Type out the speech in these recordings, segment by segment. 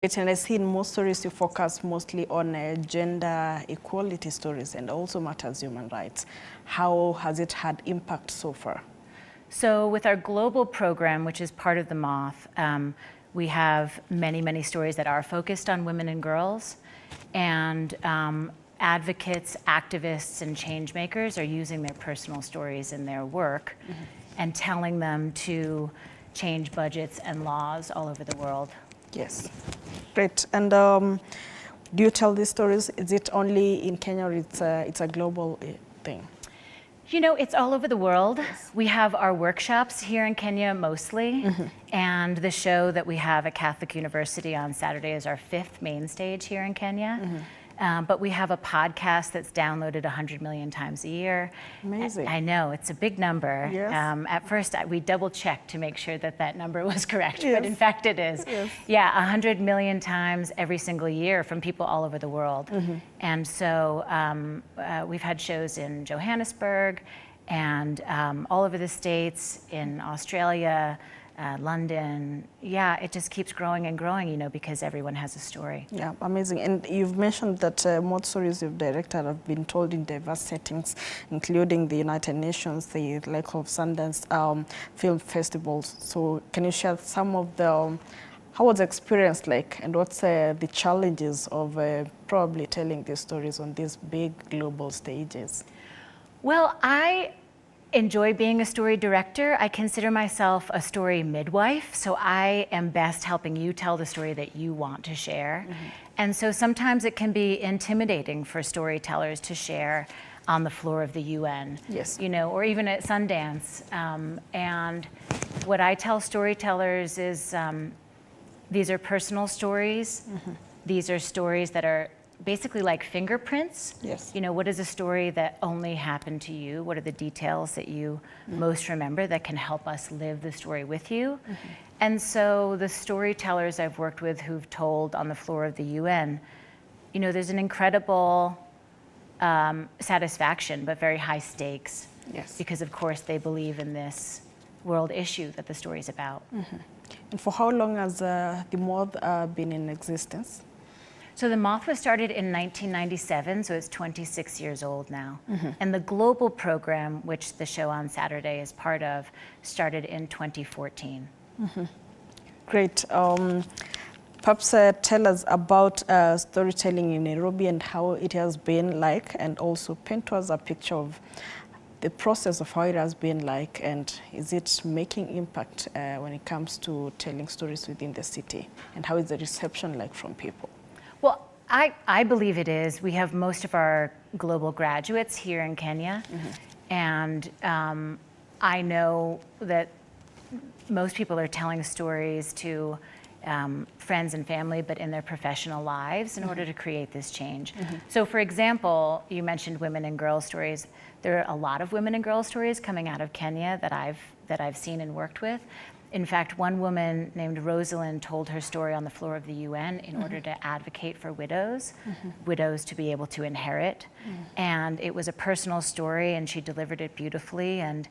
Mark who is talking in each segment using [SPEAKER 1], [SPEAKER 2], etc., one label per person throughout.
[SPEAKER 1] And I see in most stories you focus mostly on gender equality stories and also matters human rights. How has it had impact so far?
[SPEAKER 2] So with our global program, which is part of the Moth, we have many stories that are focused on women and girls. And advocates, activists, and change makers are using their personal stories in their work and telling them to change budgets and laws all over the world.
[SPEAKER 1] Yes, great. And do you tell these stories? Is it only in Kenya or it's a global thing?
[SPEAKER 2] You know, it's all over the world. Yes. We have our workshops here in Kenya mostly, and the show that we have at Catholic University on Saturday is our 5th main stage here in Kenya. But we have a podcast that's downloaded 100 million times a year.
[SPEAKER 1] Amazing.
[SPEAKER 2] I know, it's a big number.
[SPEAKER 1] Yes.
[SPEAKER 2] At first, we double-checked to make sure that that number was correct,
[SPEAKER 1] yes.
[SPEAKER 2] but in fact it is.
[SPEAKER 1] Yes.
[SPEAKER 2] Yeah, 100 million times every single year from people all over the world. And so we've had shows in Johannesburg and all over the States, in Australia, London. Yeah, it just keeps growing and growing, you know, because everyone has a story.
[SPEAKER 1] Yeah, amazing. And you've mentioned that most stories you've directed have been told in diverse settings, including the United Nations, the Lake of Sundance film festivals. So can you share some of the, how was the experience like, and what's the challenges of probably telling these stories on these big global stages?
[SPEAKER 2] Well, I enjoy being a story director. I consider myself a story midwife, so I am best helping you tell the story that you want to share. And so sometimes it can be intimidating for storytellers to share on the floor of the UN,
[SPEAKER 1] yes.
[SPEAKER 2] you know, or even at Sundance. And what I tell storytellers is these are personal stories. These are stories that are basically like fingerprints.
[SPEAKER 1] Yes.
[SPEAKER 2] You know, what is a story that only happened to you? What are the details that you most remember that can help us live the story with you? And so the storytellers I've worked with who've told on the floor of the UN, you know, there's an incredible satisfaction, but very high stakes.
[SPEAKER 1] Yes.
[SPEAKER 2] Because of course they believe in this world issue that the story's about.
[SPEAKER 1] And for how long has the Moth been in existence?
[SPEAKER 2] So the Moth was started in 1997, so it's 26 years old now. And the global program, which the show on Saturday is part of, started in 2014.
[SPEAKER 1] Great. Perhaps tell us about storytelling in Nairobi and how it has been like, and also paint to us a picture of the process of how it has been like, and is it making impact when it comes to telling stories within the city, and how is the reception like from people?
[SPEAKER 2] Well, I believe it is. We have most of our global graduates here in Kenya, and I know that most people are telling stories to friends and family, but in their professional lives in order to create this change. So for example, you mentioned women and girls stories. There are a lot of women and girls stories coming out of Kenya that I've seen and worked with. In fact, one woman named Rosalind told her story on the floor of the UN in order to advocate for widows, widows to be able to inherit. And it was a personal story, and she delivered it beautifully, and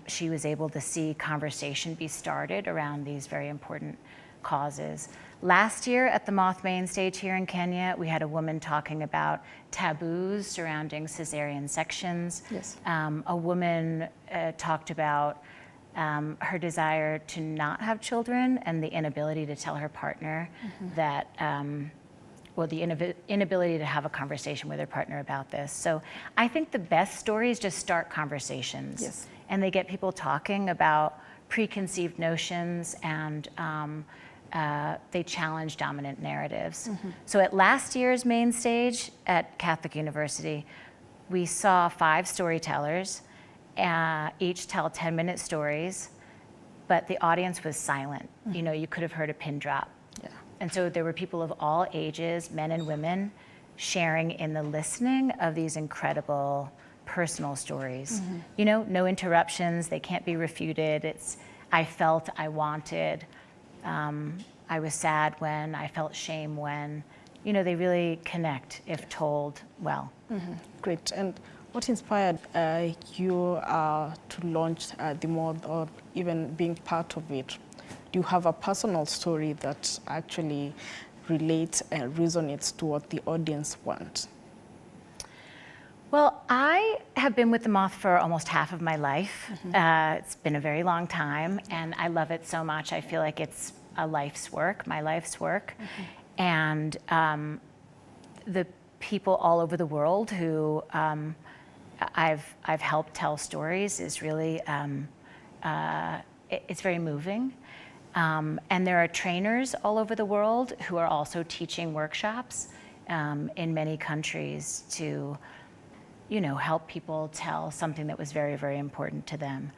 [SPEAKER 2] she was able to see conversation be started around these very important causes. Last year at the Moth main stage here in Kenya, we had a woman talking about taboos surrounding cesarean sections.
[SPEAKER 1] Yes.
[SPEAKER 2] A woman talked about her desire to not have children and the inability to tell her partner that, well, the inability to have a conversation with her partner about this. So I think the best stories just start conversations.
[SPEAKER 1] Yes.
[SPEAKER 2] And they get people talking about preconceived notions, and they challenge dominant narratives. So at last year's main stage at Catholic University, we saw 5 storytellers each tell 10-minute stories, but the audience was silent. You know, you could have heard a pin drop.
[SPEAKER 1] Yeah.
[SPEAKER 2] And so there were people of all ages, men and women, sharing in the listening of these incredible personal stories. You know, no interruptions, they can't be refuted. It's, I felt, I wanted, I was sad when, I felt shame when. You know, they really connect if told well.
[SPEAKER 1] Great. And what inspired you to launch the Moth, or even being part of it? Do do you have a personal story that actually relates and resonates to what the audience wants?
[SPEAKER 2] Well, I have been with The Moth for almost half of my life. It's been a very long time, and I love it so much. I feel like it's a life's work, my life's work. And the people all over the world who I've helped tell stories is really, it's very moving. And there are trainers all over the world who are also teaching workshops in many countries to, help people tell something that was very, very important to them.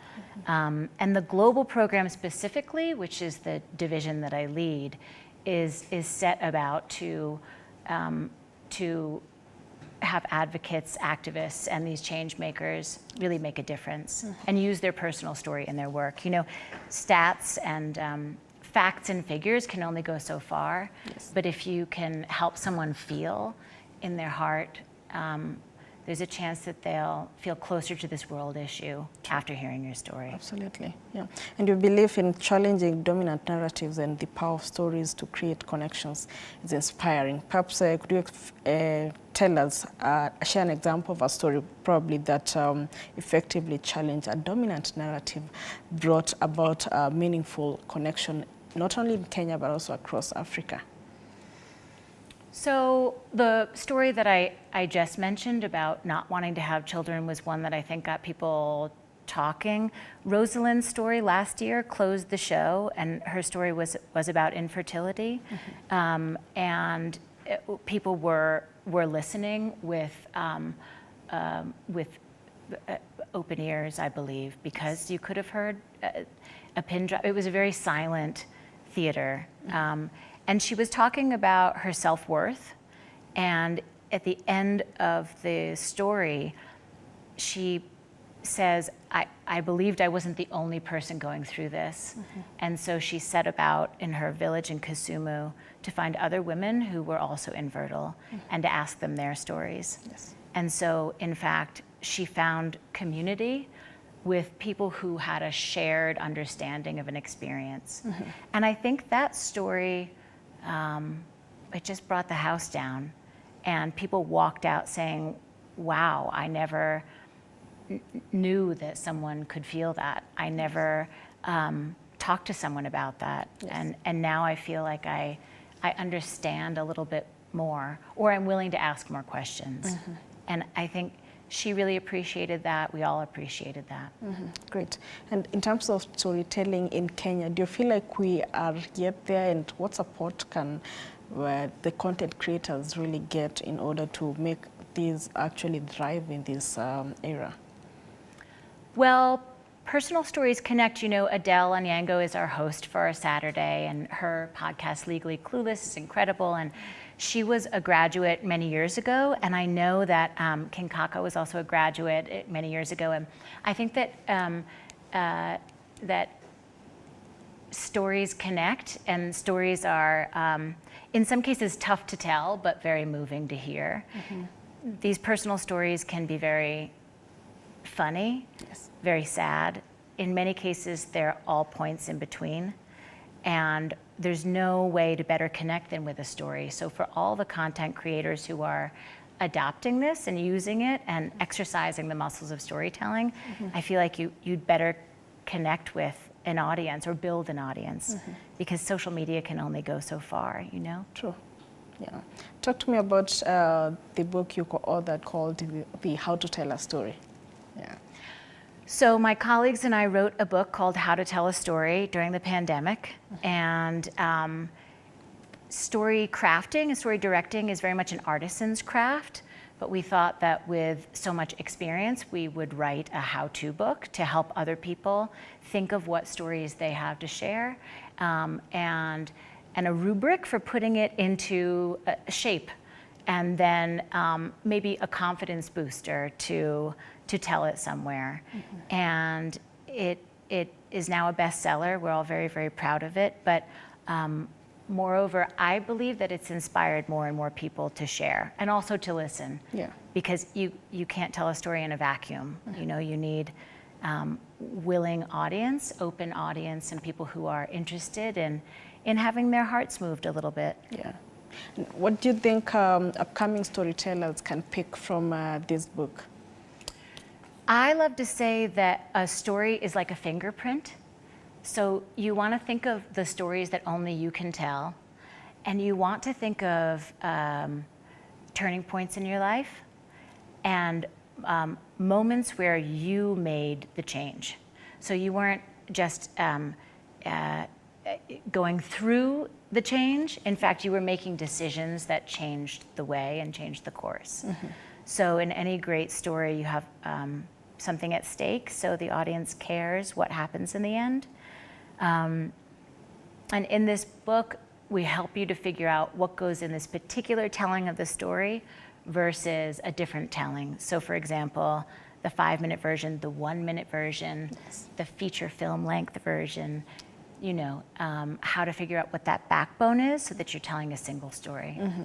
[SPEAKER 2] And the global program specifically, which is the division that I lead, is set about to have advocates, activists, and these change makers really make a difference and use their personal story in their work. Stats and facts and figures can only go so far, but if you can help someone feel in their heart, there's a chance that they'll feel closer to this world issue after hearing your story.
[SPEAKER 1] Absolutely, yeah. And you believe in challenging dominant narratives, and the power of stories to create connections is inspiring. Perhaps could you tell us, share an example of a story probably that effectively challenged a dominant narrative, brought about a meaningful connection, not only in Kenya, but also across Africa?
[SPEAKER 2] So the story that I just mentioned about not wanting to have children was one that I think got people talking. Rosalind's story last year closed the show, and her story was about infertility. And people were listening with open ears, I believe, because you could have heard a pin drop. It was a very silent theater. And she was talking about her self-worth, and at the end of the story, she says, I believed I wasn't the only person going through this. And so she set about in her village in Kisumu to find other women who were also infertile and to ask them their stories. And so, in fact, she found community with people who had a shared understanding of an experience. And I think that story, it just brought the house down, and people walked out saying, wow, I never knew that someone could feel that. I never talked to someone about that. And now I feel like I understand a little bit more, or I'm willing to ask more questions. And I think she really appreciated that. We all appreciated that.
[SPEAKER 1] Great. And in terms of storytelling in Kenya, do you feel like we are yet there, and what support can the content creators really get in order to make these actually thrive in this era?
[SPEAKER 2] Well, personal stories connect. Adele Onyango is our host for our Saturday, and her podcast, Legally Clueless, is incredible. And she was a graduate many years ago, and I know that King Kaka was also a graduate many years ago. And I think that that stories connect, and stories are, in some cases, tough to tell, but very moving to hear. These personal stories can be very funny, very sad. In many cases, they're all points in between. And there's no way to better connect than with a story. So for all the content creators who are adopting this and using it and exercising the muscles of storytelling, I feel like you'd better connect with an audience or build an audience, because social media can only go so far,
[SPEAKER 1] True. Yeah. Talk to me about the book you co-authored called the How to Tell a Story. Yeah.
[SPEAKER 2] So my colleagues and I wrote a book called How to Tell a Story during the pandemic. And story crafting and story directing is very much an artisan's craft. But we thought that with so much experience, we would write a how-to book to help other people think of what stories they have to share, and a rubric for putting it into a shape, and then maybe a confidence booster to tell it somewhere. And it is now a bestseller. We're all very, very proud of it. But moreover, I believe that it's inspired more and more people to share and also to listen. Because you can't tell a story in a vacuum. You need willing audience, open audience, and people who are interested in having their hearts moved a little bit.
[SPEAKER 1] Yeah. What do you think upcoming storytellers can pick from this book?
[SPEAKER 2] I love to say that a story is like a fingerprint. So you want to think of the stories that only you can tell, and you want to think of turning points in your life and moments where you made the change. So you weren't just going through the change. In fact, you were making decisions that changed the way and changed the course. Mm-hmm. So in any great story, you have something at stake, so the audience cares what happens in the end. And in this book, we help you to figure out what goes in this particular telling of the story versus a different telling. So for example, the 5-minute version, the 1-minute version, yes, the feature film length version, you know, how to figure out what that backbone is so that you're telling a single story. Mm-hmm.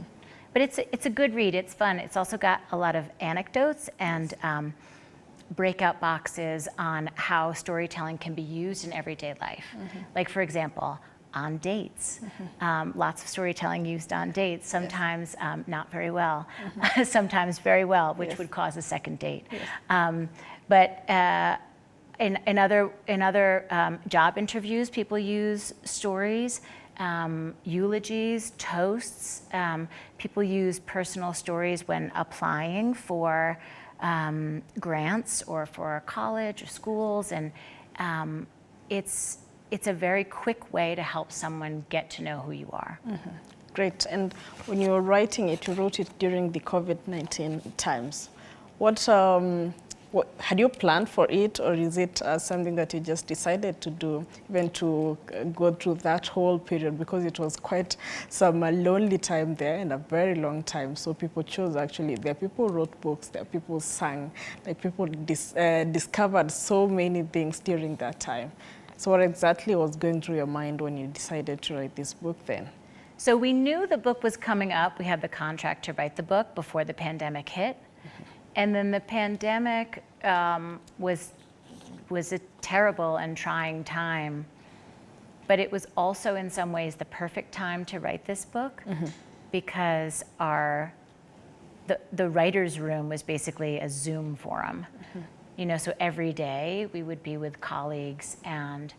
[SPEAKER 2] But it's a good read, it's fun. It's also got a lot of anecdotes and breakout boxes on how storytelling can be used in everyday life. Mm-hmm. Like for example, on dates. Mm-hmm. Lots of storytelling used on dates, sometimes yes, not very well, mm-hmm, sometimes very well, which yes, would cause a second date. Yes. But in other job interviews, people use stories, eulogies, toasts. People use personal stories when applying for grants or for college or schools, and it's a very quick way to help someone get to know who you are. Mm-hmm.
[SPEAKER 1] Great. And when you were writing it, you wrote it during the COVID-19 times. What had you planned for it, or is it something that you just decided to do, even to go through that whole period? Because it was quite some lonely time there and a very long time. So people chose, actually, there are people who wrote books, there are people who sang, like people discovered so many things during that time. So what exactly was going through your mind when you decided to write this book then?
[SPEAKER 2] So we knew the book was coming up. We had the contract to write the book before the pandemic hit. Mm-hmm. And then the pandemic was a terrible and trying time, but it was also in some ways the perfect time to write this book, mm-hmm, because the writer's room was basically a Zoom forum. Mm-hmm. You know, so every day we would be with colleagues and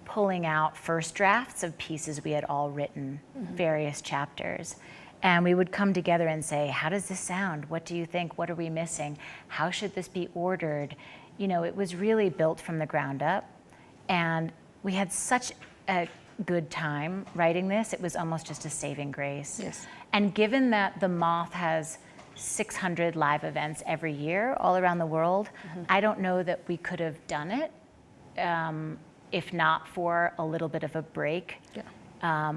[SPEAKER 2] pulling out first drafts of pieces we had all written, mm-hmm, various chapters. And we would come together and say, how does this sound? What do you think? What are we missing? How should this be ordered? You know, it was really built from the ground up. And we had such a good time writing this, it was almost just a saving grace. Yes. And given that the Moth has 600 live events every year all around the world, mm-hmm, I don't know that we could have done it if not for a little bit of a break. Yeah.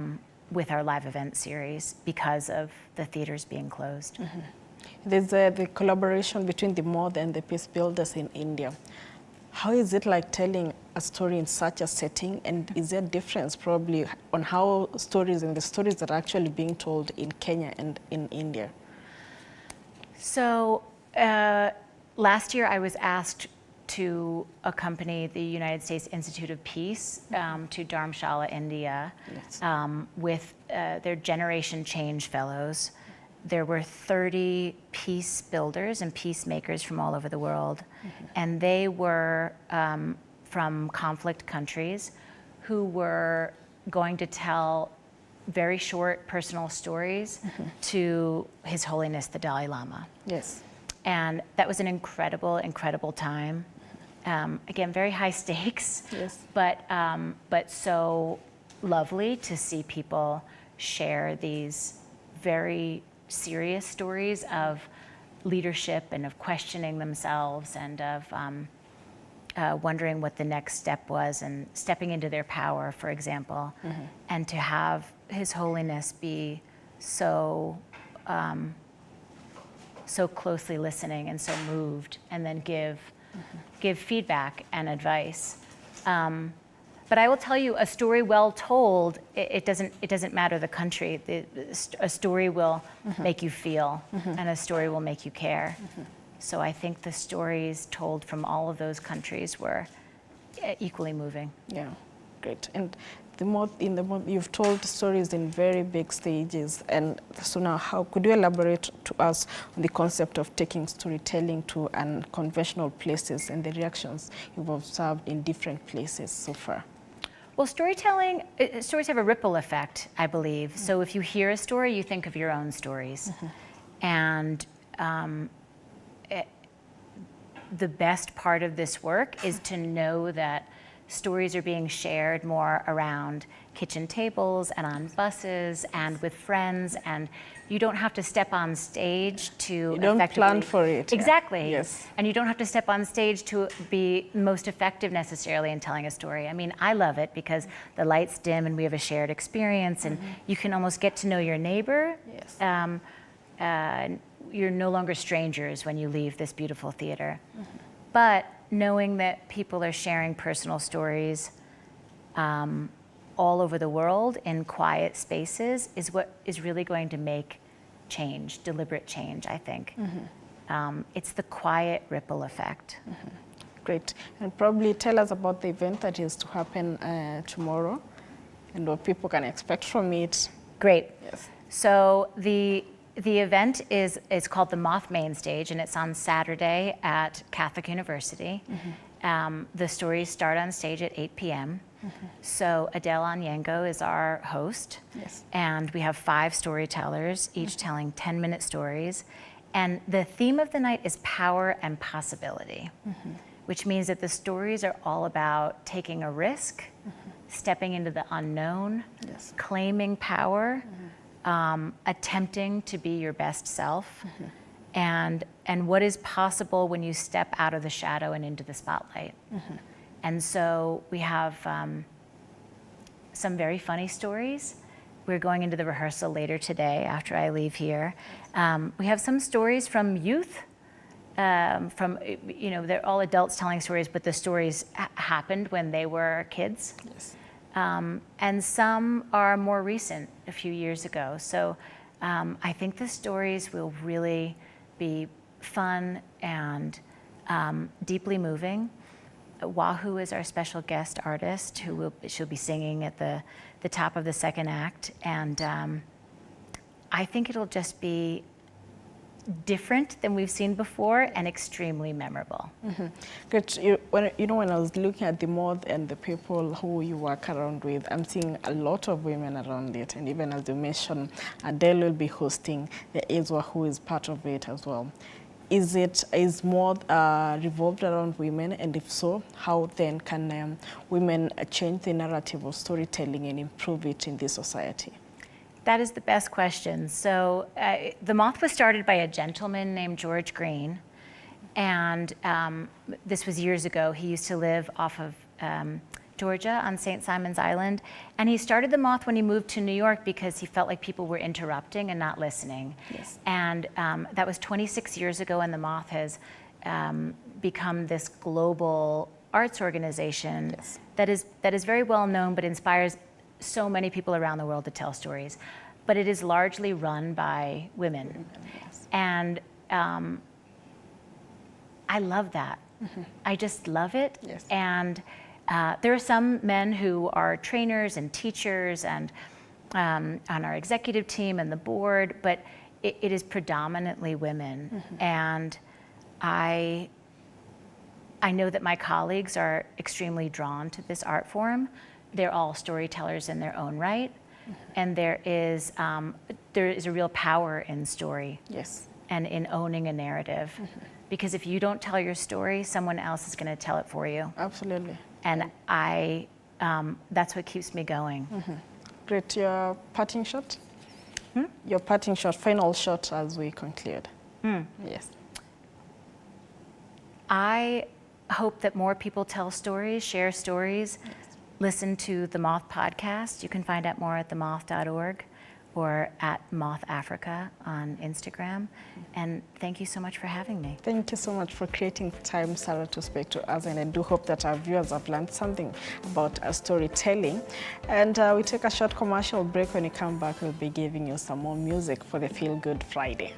[SPEAKER 2] With our live event series because of the theaters being closed. Mm-hmm.
[SPEAKER 1] There's the collaboration between the Moth and the Peace Builders in India. How is it like telling a story in such a setting, and is there a difference probably on how stories and the stories that are actually being told in Kenya and in India?
[SPEAKER 2] So last year I was asked to accompany the United States Institute of Peace to Dharamshala, India, yes, with their Generation Change Fellows. There were 30 peace builders and peacemakers from all over the world, mm-hmm, and they were from conflict countries who were going to tell very short personal stories, mm-hmm, to His Holiness the Dalai Lama. Yes. And that was an incredible, incredible time. Again, very high stakes, yes, but so lovely to see people share these very serious stories of leadership and of questioning themselves and of wondering what the next step was and stepping into their power, for example, mm-hmm, and to have His Holiness be so so closely listening and so moved, and then give feedback and advice. But I will tell you, a story well told, it doesn't matter the country. A story will, mm-hmm, make you feel, mm-hmm, and a story will make you care. Mm-hmm. So I think the stories told from all of those countries were equally moving.
[SPEAKER 1] Yeah, great. And you've told stories in very big stages, and so now how could you elaborate to us on the concept of taking storytelling to unconventional places and the reactions you've observed in different places so far?
[SPEAKER 2] Well, stories have a ripple effect, I believe. So if you hear a story, you think of your own stories. And the best part of this work is to know that stories are being shared more around kitchen tables and on buses and with friends, and you don't have to step on stage to
[SPEAKER 1] You don't plan for it.
[SPEAKER 2] Exactly.
[SPEAKER 1] Yeah. Yes.
[SPEAKER 2] And you don't have to step on stage to be most effective necessarily in telling a story. I mean, I love it because the lights dim and we have a shared experience, and you can almost get to know your neighbor.
[SPEAKER 1] Yes.
[SPEAKER 2] You're no longer strangers when you leave this beautiful theater. But knowing that people are sharing personal stories all over the world in quiet spaces is what is really going to make change, deliberate change, I think. It's the quiet ripple effect.
[SPEAKER 1] Great. And probably tell us about the event that is to happen tomorrow and what people can expect from it.
[SPEAKER 2] Great.
[SPEAKER 1] Yes.
[SPEAKER 2] So the event is called the Moth Main Stage, and it's on Saturday at Catholic University. The stories start on stage at 8 p.m. So Adele Onyengo is our host.
[SPEAKER 1] Yes.
[SPEAKER 2] And we have 5 storytellers, each telling 10-minute stories. And the theme of the night is power and possibility, which means that the stories are all about taking a risk, stepping into the unknown,
[SPEAKER 1] Yes.
[SPEAKER 2] claiming power, attempting to be your best self, and what is possible when you step out of the shadow and into the spotlight. And so we have some very funny stories. We're going into the rehearsal later today after I leave here. We have some stories from youth, they're all adults telling stories, but the stories happened when they were kids.
[SPEAKER 1] Yes.
[SPEAKER 2] And some are more recent, a few years ago. So I think the stories will really be fun and deeply moving. Wahoo is our special guest artist she'll be singing at the top of the second act. And I think it'll just be different than we've seen before and extremely memorable.
[SPEAKER 1] Great. When I was looking at the moth and the people who you work around with, I'm seeing a lot of women around it. And even as you mentioned, Adele will be hosting. There is who is part of it as well. Is moth revolved around women? And if so, how then can women change the narrative of storytelling and improve it in this society?
[SPEAKER 2] That is the best question. So the Moth was started by a gentleman named George Green, and this was years ago. He used to live off of Georgia on St. Simon's Island, and he started the Moth when he moved to New York because he felt like people were interrupting and not listening.
[SPEAKER 1] Yes.
[SPEAKER 2] And that was 26 years ago, and the Moth has become this global arts organization.
[SPEAKER 1] Yes.
[SPEAKER 2] that is very well known but inspires so many people around the world to tell stories. But it is largely run by women.
[SPEAKER 1] Yes.
[SPEAKER 2] And I love that. I just love it.
[SPEAKER 1] Yes.
[SPEAKER 2] And there are some men who are trainers and teachers and on our executive team and the board, but it is predominantly women. And I know that my colleagues are extremely drawn to this art form. They're all storytellers in their own right, and there is a real power in story.
[SPEAKER 1] Yes.
[SPEAKER 2] And in owning a narrative, because if you don't tell your story, someone else is going to tell it for you.
[SPEAKER 1] Absolutely.
[SPEAKER 2] And that's what keeps me going.
[SPEAKER 1] Great. Your parting shot? Your parting shot, final shot as we conclude. Yes.
[SPEAKER 2] I hope that more people tell stories, share stories, listen to the Moth podcast. You can find out more at themoth.org or at Moth Africa on Instagram. And thank you so much for having me.
[SPEAKER 1] Thank you so much for creating time, Sarah, to speak to us. And I do hope that our viewers have learned something about storytelling. And we take a short commercial break. When we come back, we'll be giving you some more music for the Feel Good Friday.